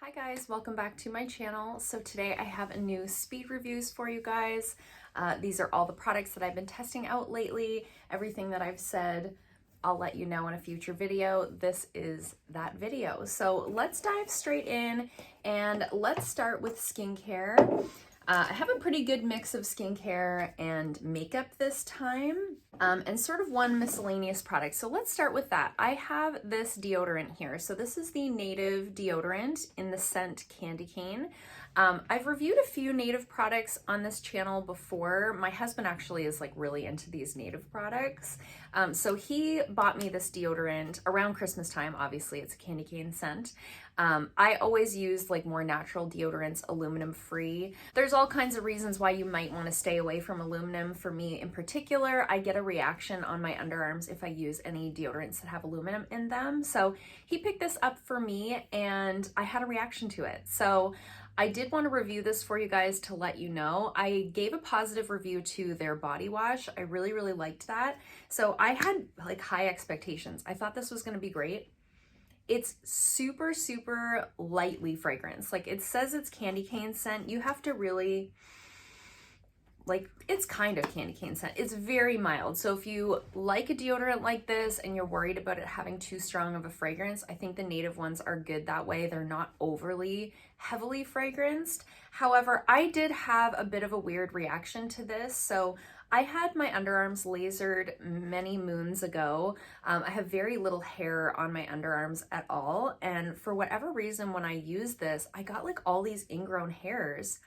Hi guys, welcome back to my channel. So today I have a new speed reviews for you guys. These are all the products that I've been testing out lately. Everything that I've said, I'll let you know in a future video. This is that video. So let's dive straight in and let's start with skincare. I have a pretty good mix of skincare and makeup this time, and sort of one miscellaneous product. So let's start with that. I have this deodorant here. So this is the Native deodorant in the scent Candy Cane. I've reviewed a few Native products on this channel before. My husband actually is like really into these Native products. So he bought me this deodorant around Christmas time. Obviously it's a candy cane scent. I always use like more natural deodorants, aluminum free. There's all kinds of reasons why you might want to stay away from aluminum. For me in particular, I get a reaction on my underarms if I use any deodorants that have aluminum in them. So he picked this up for me and I had a reaction to it. So I did want to review this for you guys to let you know. I gave a positive review to their body wash. I really liked that. So I had like high expectations. I thought this was going to be great. It's super lightly fragranced. Like it says it's candy cane scent. You have to really, like, it's kind of candy cane scent. It's very mild. So if you like a deodorant like this and you're worried about it having too strong of a fragrance, I think the Native ones are good that way. They're not overly heavily fragranced. However, I did have a bit of a weird reaction to this. So I had my underarms lasered many moons ago. I have very little hair on my underarms at all. And for whatever reason, when I used this, I got like all these ingrown hairs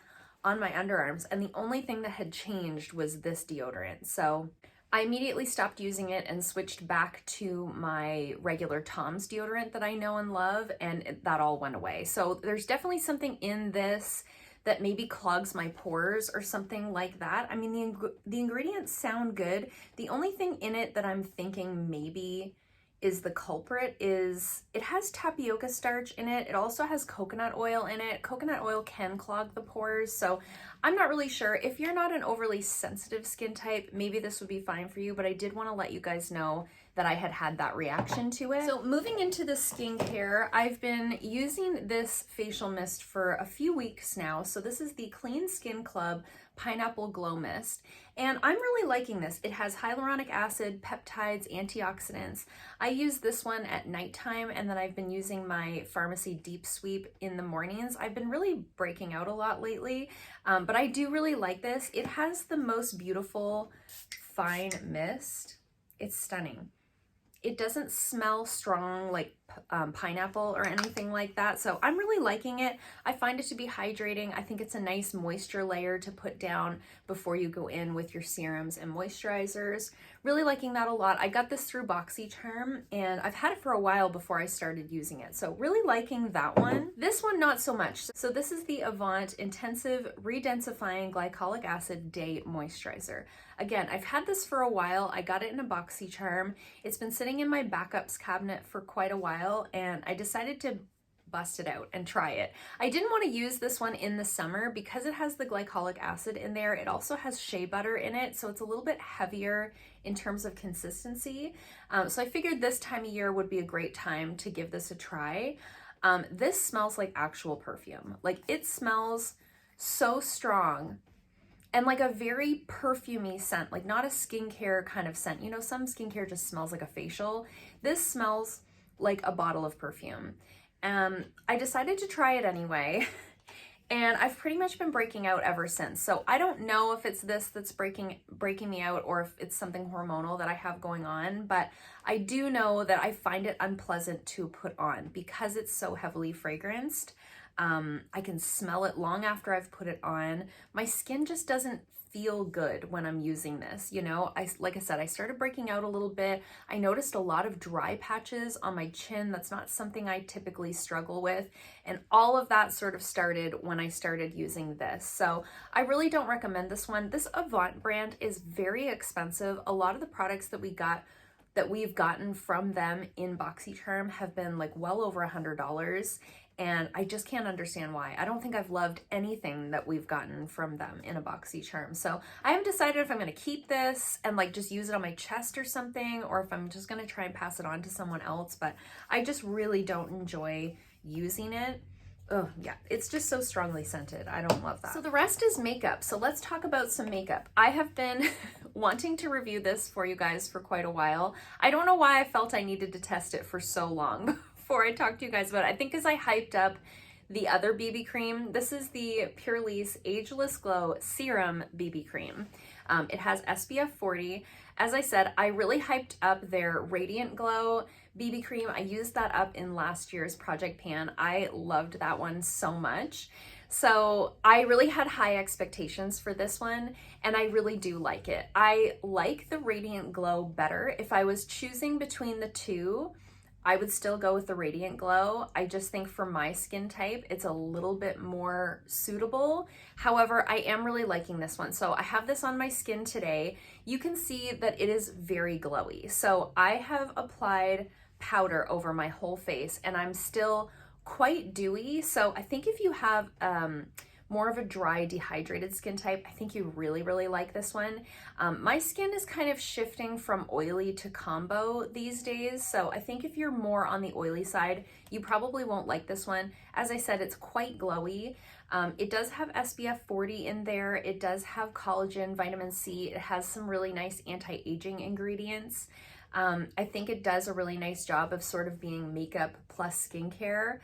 on my underarms. And the only thing that had changed was this deodorant. So I immediately stopped using it and switched back to my regular Tom's deodorant that I know and love. And that all went away. So there's definitely something in this that maybe clogs my pores or something like that. I mean, the ingredients sound good. The only thing in it that I'm thinking maybe is the culprit is it has tapioca starch in it. It also has coconut oil in it. Coconut oil can clog the pores, so I'm not really sure. If you're not an overly sensitive skin type, maybe this would be fine for you, but I did want to let you guys know that I had that reaction to it. So moving into the skincare, I've been using this facial mist for a few weeks now. So this is the Clean Skin Club Pineapple Glow Mist, and I'm really liking this. It has hyaluronic acid, peptides, antioxidants. I use this one at nighttime, and then I've been using my Pharmacy Deep Sweep in the mornings. I've been really breaking out a lot lately, but I do really like this. It has the most beautiful fine mist. It's stunning. It doesn't smell strong like pineapple or anything like that. So I'm really liking it. I find it to be hydrating. I think it's a nice moisture layer to put down before you go in with your serums and moisturizers. Really liking that a lot. I got this through BoxyCharm and I've had it for a while before I started using it. So really liking that one. This one, not so much. So this is the Avant Intensive Redensifying Glycolic Acid Day Moisturizer. Again, I've had this for a while. I got it in a BoxyCharm. It's been sitting in my backups cabinet for quite a while and I decided to bust it out and try it. I didn't want to use this one in the summer because it has the glycolic acid in there. It also has shea butter in it, so it's a little bit heavier in terms of consistency. So I figured this time of year would be a great time to give this a try. This smells like actual perfume. Like it smells so strong. And like a very perfumey scent, like not a skincare kind of scent. You know, some skincare just smells like a facial. This smells like a bottle of perfume. I decided to try it anyway, and I've pretty much been breaking out ever since. So I don't know if it's this that's breaking me out or if it's something hormonal that I have going on, but I do know that I find it unpleasant to put on because it's so heavily fragranced. I can smell it long after I've put it on. My skin just doesn't feel good when I'm using this. You know, like I said, I started breaking out a little bit. I noticed a lot of dry patches on my chin. That's not something I typically struggle with. And all of that sort of started when I started using this. So I really don't recommend this one. This Avant brand is very expensive. A lot of the products that we've gotten from them in BoxyCharm have been like well over $100. And I just can't understand why. I don't think I've loved anything that we've gotten from them in a BoxyCharm. So I haven't decided if I'm gonna keep this and like just use it on my chest or something, or if I'm just gonna try and pass it on to someone else, but I just really don't enjoy using it. oh yeah, it's just so strongly scented. I don't love that. So the rest is makeup. So let's talk about some makeup. I have been wanting to review this for you guys for quite a while. I don't know why I felt I needed to test it for so long before I talked to you guys about it. I think as I hyped up the other BB cream, this is the Purlisse Ageless Glow Serum BB cream. It has SPF 40. As I said, I really hyped up their Radiant Glow BB cream. I used that up in last year's Project Pan. I loved that one so much. So I really had high expectations for this one, and I really do like it. I like the Radiant Glow better. If I was choosing between the two, I would still go with the Radiant Glow. I just think for my skin type, it's a little bit more suitable. However, I am really liking this one. So I have this on my skin today. You can see that it is very glowy. So I have applied powder over my whole face and I'm still quite dewy. So I think if you have more of a dry, dehydrated skin type, I think you really, really like this one. My skin is kind of shifting from oily to combo these days, so I think if you're more on the oily side, you probably won't like this one. As I said, it's quite glowy. It does have SPF 40 in there. It does have collagen, vitamin C. It has some really nice anti-aging ingredients. I think it does a really nice job of sort of being makeup plus skincare.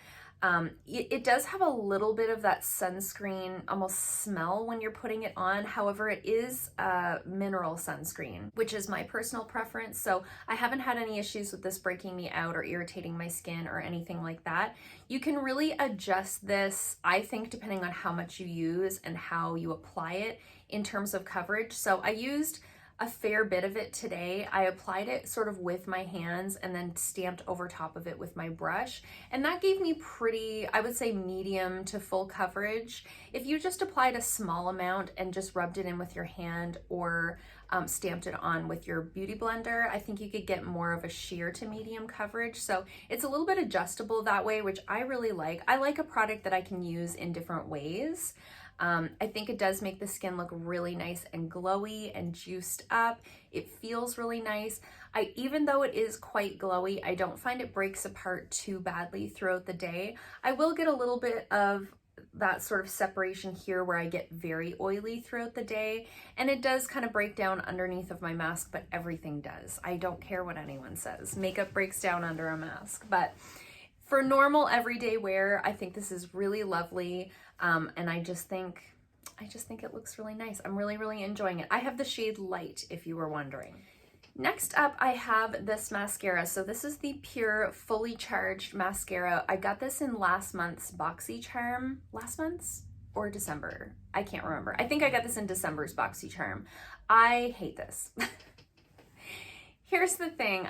It does have a little bit of that sunscreen almost smell when you're putting it on. However, it is a mineral sunscreen, which is my personal preference. So I haven't had any issues with this breaking me out or irritating my skin or anything like that. You can really adjust this, I think, depending on how much you use and how you apply it in terms of coverage. So I used a fair bit of it today. I applied it sort of with my hands and then stamped over top of it with my brush. And that gave me pretty, I would say, medium to full coverage. If you just applied a small amount and just rubbed it in with your hand or stamped it on with your beauty blender, I think you could get more of a sheer to medium coverage. So it's a little bit adjustable that way, which I really like. I like a product that I can use in different ways. I think it does make the skin look really nice and glowy and juiced up. It feels really nice. Even though it is quite glowy, I don't find it breaks apart too badly throughout the day. I will get a little bit of that sort of separation here where I get very oily throughout the day, and it does kind of break down underneath of my mask, but everything does. I don't care what anyone says. Makeup breaks down under a mask, but for normal everyday wear, I think this is really lovely. And I just think it looks really nice. I'm really, really enjoying it. I have the shade Light, if you were wondering. Next up, I have this mascara. So this is the Pure Fully Charged Mascara. I got this in last month's BoxyCharm. Last month's or December? I can't remember. I think I got this in December's BoxyCharm. I hate this. Here's the thing,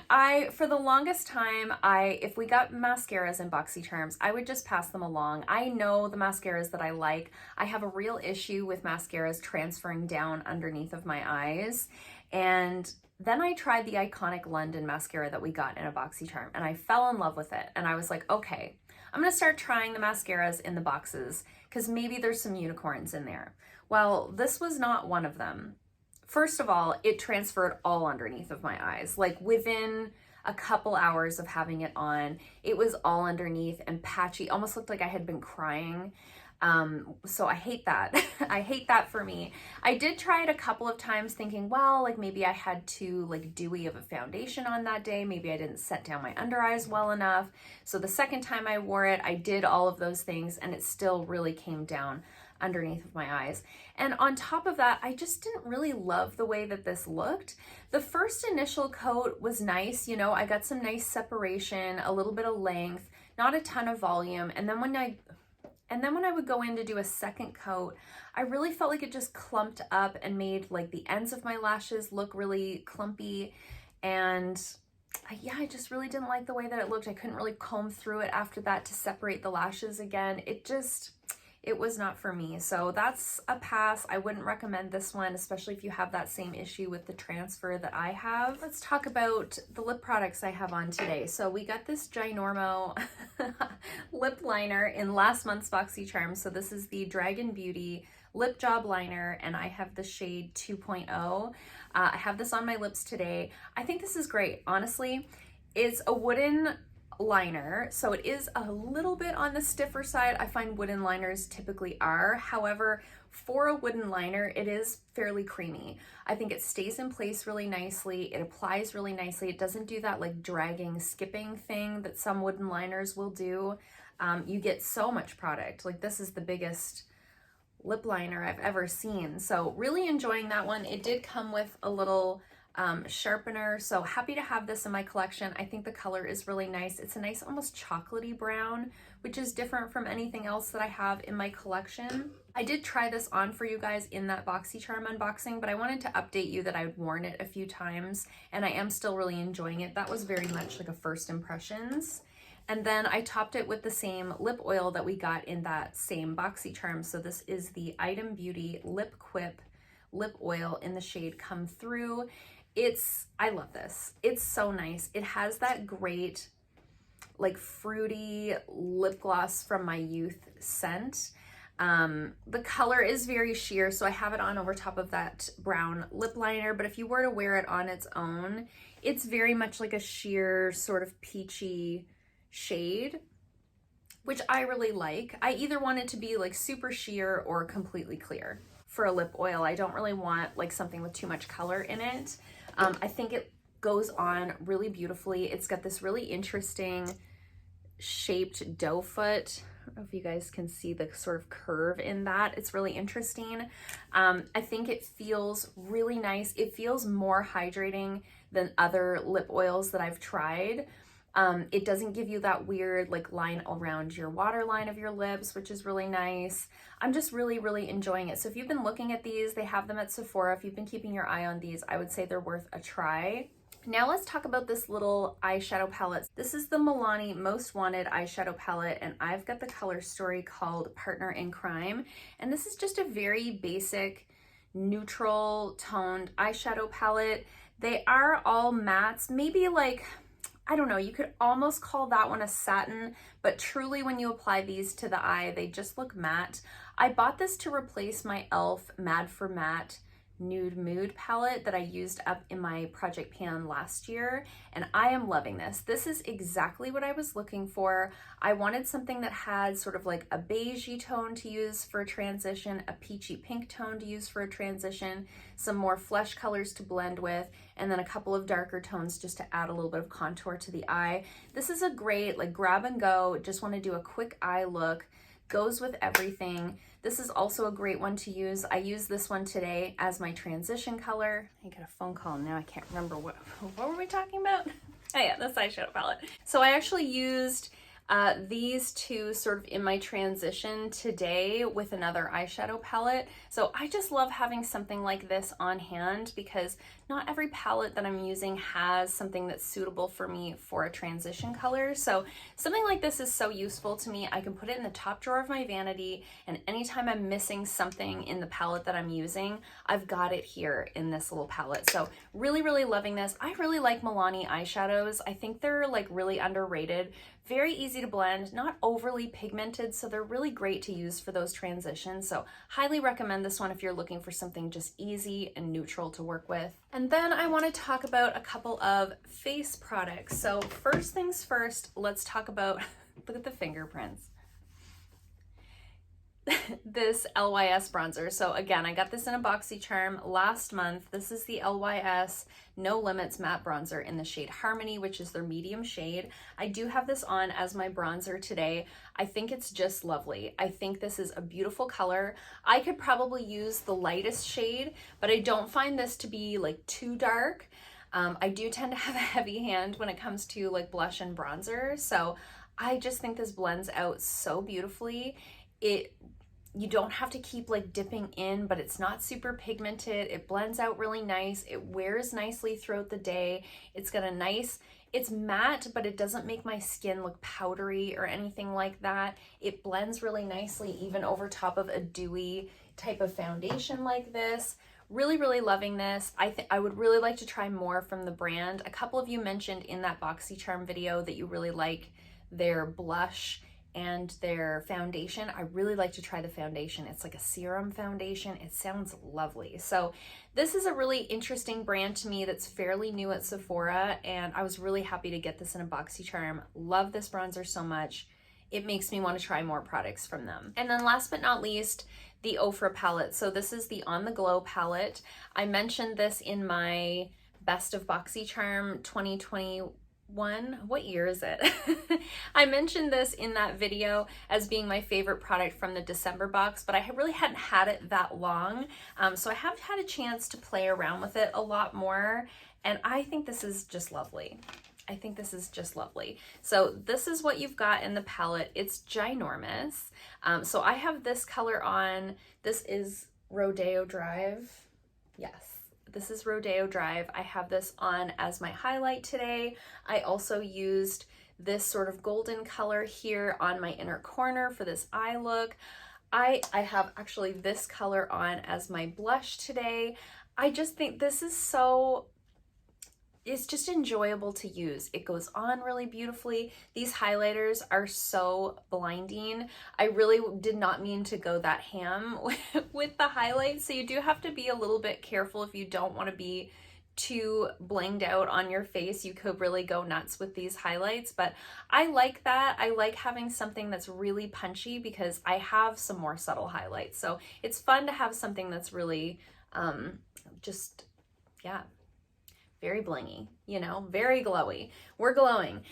for the longest time, if we got mascaras in BoxyCharms, I would just pass them along. I know the mascaras that I like. I have a real issue with mascaras transferring down underneath of my eyes. And then I tried the iconic London mascara that we got in a BoxyCharm, and I fell in love with it. And I was like, okay, I'm gonna start trying the mascaras in the boxes because maybe there's some unicorns in there. Well, this was not one of them. First of all, it transferred all underneath of my eyes. Like within a couple hours of having it on, it was all underneath and patchy, almost looked like I had been crying. So I hate that. I hate that for me. I did try it a couple of times thinking, well, like maybe I had too like dewy of a foundation on that day. Maybe I didn't set down my under eyes well enough. So the second time I wore it, I did all of those things and it still really came down underneath of my eyes. And on top of that, I just didn't really love the way that this looked. The first initial coat was nice, you know, I got some nice separation, a little bit of length, not a ton of volume. And then when I would go in to do a second coat, I really felt like it just clumped up and made like the ends of my lashes look really clumpy. And I just really didn't like the way that it looked. I couldn't really comb through it after that to separate the lashes again. It was not for me. So that's a pass. I wouldn't recommend this one, especially if you have that same issue with the transfer that I have. Let's talk about the lip products I have on today. So we got this Ginormo lip liner in last month's BoxyCharm. So this is the Dragun Beauty Lip Job Liner, and I have the shade 2.0. I have this on my lips today. I think this is great. Honestly, it's a wooden liner, so it is a little bit on the stiffer side. I find wooden liners typically are. However, for a wooden liner, it is fairly creamy. I think it stays in place really nicely. It applies really nicely. It doesn't do that like dragging, skipping thing that some wooden liners will do. You get so much product. Like, this is the biggest lip liner I've ever seen. So really enjoying that one. It did come with a little sharpener, so happy to have this in my collection. I think the color is really nice. It's a nice almost chocolatey brown, which is different from anything else that I have in my collection. I did try this on for you guys in that BoxyCharm unboxing, but I wanted to update you that I'd worn it a few times and I am still really enjoying it. That was very much like a first impressions. And then I topped it with the same lip oil that we got in that same BoxyCharm. So this is the Item Beauty Lip Quip lip oil in the shade Come Through. I love this. It's so nice. It has that great like fruity lip gloss from my youth scent. The color is very sheer, so I have it on over top of that brown lip liner, but if you were to wear it on its own, it's very much like a sheer sort of peachy shade, which I really like. I either want it to be like super sheer or completely clear. For a lip oil, I don't really want like something with too much color in it. I think it goes on really beautifully. It's got this really interesting shaped doe foot. I don't know if you guys can see the sort of curve in that. It's really interesting. I think it feels really nice. It feels more hydrating than other lip oils that I've tried. It doesn't give you that weird like line around your waterline of your lips, which is really nice. I'm just really, really enjoying it. So if you've been looking at these, they have them at Sephora. If you've been keeping your eye on these, I would say they're worth a try. Now let's talk about this little eyeshadow palette. This is the Milani Most Wanted eyeshadow palette, and I've got the color story called Partner in Crime. And this is just a very basic, neutral toned eyeshadow palette. They are all mattes, maybe like, I don't know, you could almost call that one a satin, but truly when you apply these to the eye, they just look matte. I bought this to replace my e.l.f. Mad for Matte Nude Mood palette that I used up in my project pan last year, and I am loving this. This is exactly what I was looking for. I wanted something that had sort of like a beigey tone to use for a transition, a peachy pink tone to use for a transition, some more flesh colors to blend with, and then a couple of darker tones just to add a little bit of contour to the eye. This is a great like grab and go, just want to do a quick eye look, goes with everything. This is also a great one to use. I used this one today as my transition color. I got a phone call now. I can't remember what were we talking about? Oh yeah, this eyeshadow palette. So I actually used these two sort of in my transition today with another eyeshadow palette. So I just love having something like this on hand because not every palette that I'm using has something that's suitable for me for a transition color. So something like this is so useful to me. I can put it in the top drawer of my vanity, and anytime I'm missing something in the palette that I'm using, I've got it here in this little palette. So really, really loving this. I really like Milani eyeshadows. I think they're like really underrated. Very easy to blend, not overly pigmented, so they're really great to use for those transitions. So highly recommend this one if you're looking for something just easy and neutral to work with. And then I want to talk about a couple of face products. So first things first, let's talk about, look at the fingerprints. This LYS bronzer. So again, I got this in a BoxyCharm last month. This is the LYS No Limits Matte Bronzer in the shade Harmony, which is their medium shade. I do have this on as my bronzer today. I think it's just lovely. I think this is a beautiful color. I could probably use the lightest shade, but I don't find this to be like too dark. I do tend to have a heavy hand when it comes to like blush and bronzer. So I just think this blends out so beautifully. You don't have to keep like dipping in, but it's not super pigmented. It blends out really nice. It wears nicely throughout the day. It's got a nice, it's matte, but it doesn't make my skin look powdery or anything like that. It blends really nicely even over top of a dewy type of foundation like this. Really, really loving this. I would really like to try more from the brand. A couple of you mentioned in that BoxyCharm video that you really like their blush and their foundation. I really like to try the foundation. It's like a serum foundation. It sounds lovely. So this is a really interesting brand to me that's fairly new at Sephora, and I was really happy to get this in a BoxyCharm. Love this bronzer so much. It makes me want to try more products from them. And then last but not least, the Ofra palette. So this is the On the Glow palette. I mentioned this in my Best of BoxyCharm 2021. What year is it? I mentioned this in that video as being my favorite product from the December box, but I really hadn't had it that long. So I have had a chance to play around with it a lot more, and I think this is just lovely. I think this is just lovely. So this is what you've got in the palette. It's ginormous. So I have this color on. This is Rodeo Drive. Yes, this is Rodeo Drive. I have this on as my highlight today. I also used this sort of golden color here on my inner corner for this eye look. I have actually this color on as my blush today. I just think this is so, it's just enjoyable to use. It goes on really beautifully. These highlighters are so blinding. I really did not mean to go that ham with the highlights, so you do have to be a little bit careful if you don't want to be too blinged out on your face. You could really go nuts with these highlights, but I like that. I like having something that's really punchy because I have some more subtle highlights. So it's fun to have something that's really just, yeah, very blingy, you know, very glowy. We're glowing.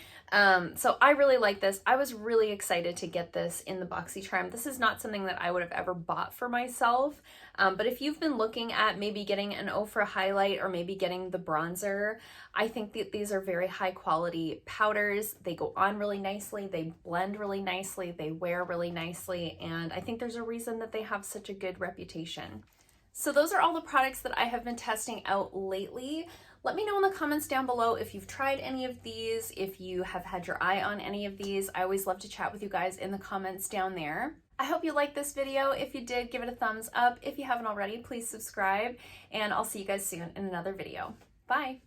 So I really like this. I was really excited to get this in the BoxyCharm. This is not something that I would have ever bought for myself, but if you've been looking at maybe getting an Ofra highlight or maybe getting the bronzer, I think that these are very high quality powders. They go on really nicely, they blend really nicely, they wear really nicely, and I think there's a reason that they have such a good reputation. So those are all the products that I have been testing out lately. Let me know in the comments down below if you've tried any of these, if you have had your eye on any of these. I always love to chat with you guys in the comments down there. I hope you liked this video. If you did, give it a thumbs up. If you haven't already, please subscribe, and I'll see you guys soon in another video. Bye.